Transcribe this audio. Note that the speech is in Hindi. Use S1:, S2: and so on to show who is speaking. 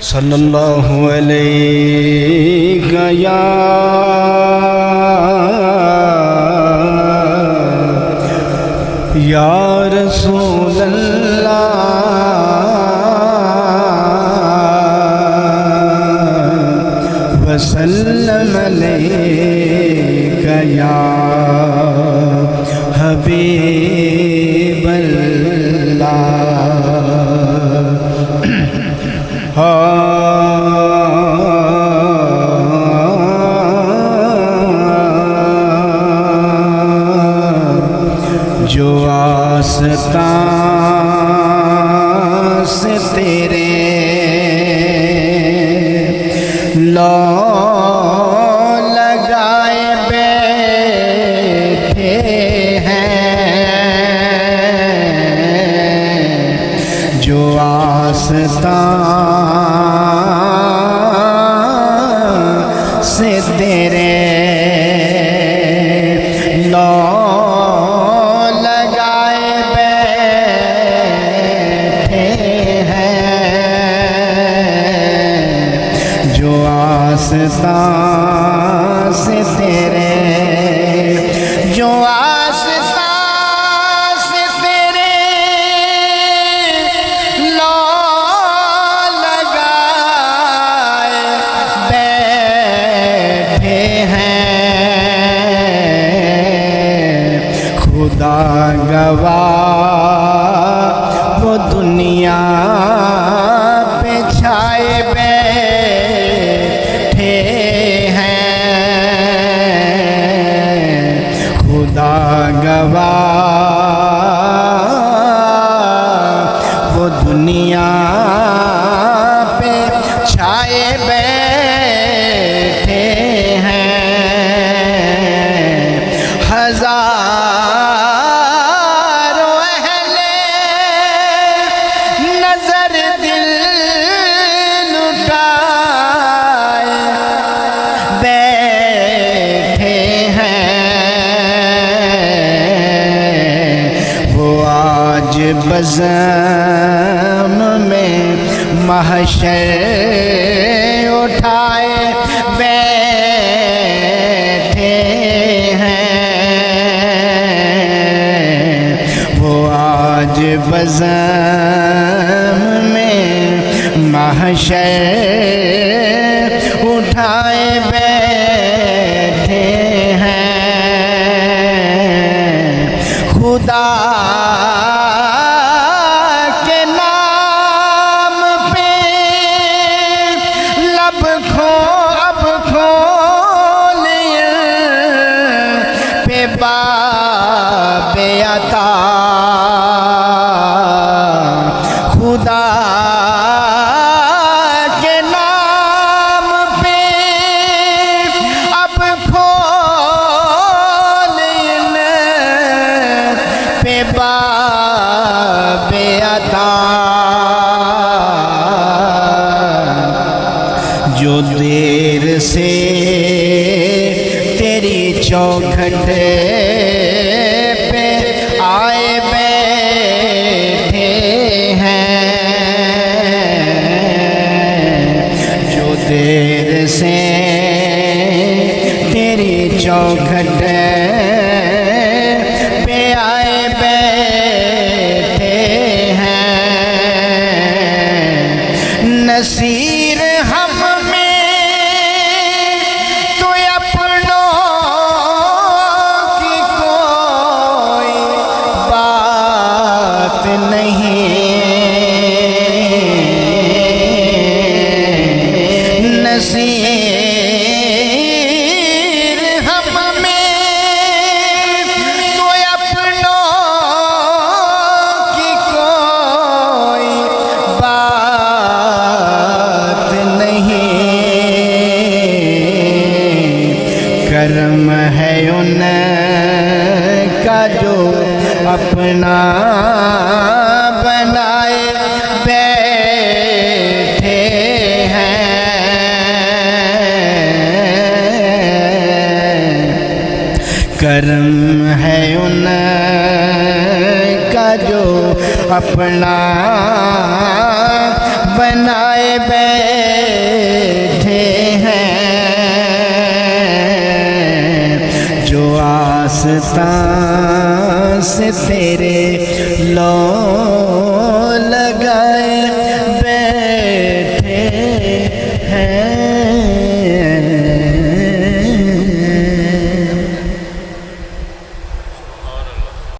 S1: सल्लल्लाहु अलैहि या रसूल अल्लाह वसल्लम अलैका या हबीब जो आस्तां से तेरे लौ लगाए बैठे हैं, जो आस्तां से तेरे लौ आस्तां से तेरे, जो आस्तां से तेरे लौ लगाए बैठे हैं, खुदा गवाह वो दुनिया पे छाए गवाह वो दुनिया पे छाए बैठे हैं, हजारों अहले नजर दिल लुटाए बैठे हैं, आज बज़म में महशर उठाए बैठे हैं, वो आज बज़म में महशर उठाए बैठे हैं, खुदा बाबे अता, खुदा के नाम पे अब खोल पे बाबे अता, जो देर से तेरी चौखट पे आए बैठे हैं, जो देर से तेरी चौखट पे आए बैठे हैं, नसीर हम नसीर हम में तो अपनों की कोई बात नहीं, करम है उनका जो अपना बनाए बैठे हैं, करम है उनका जो अपना बना आए बैठे हैं, जो आस्तां से तेरे लो लगाए।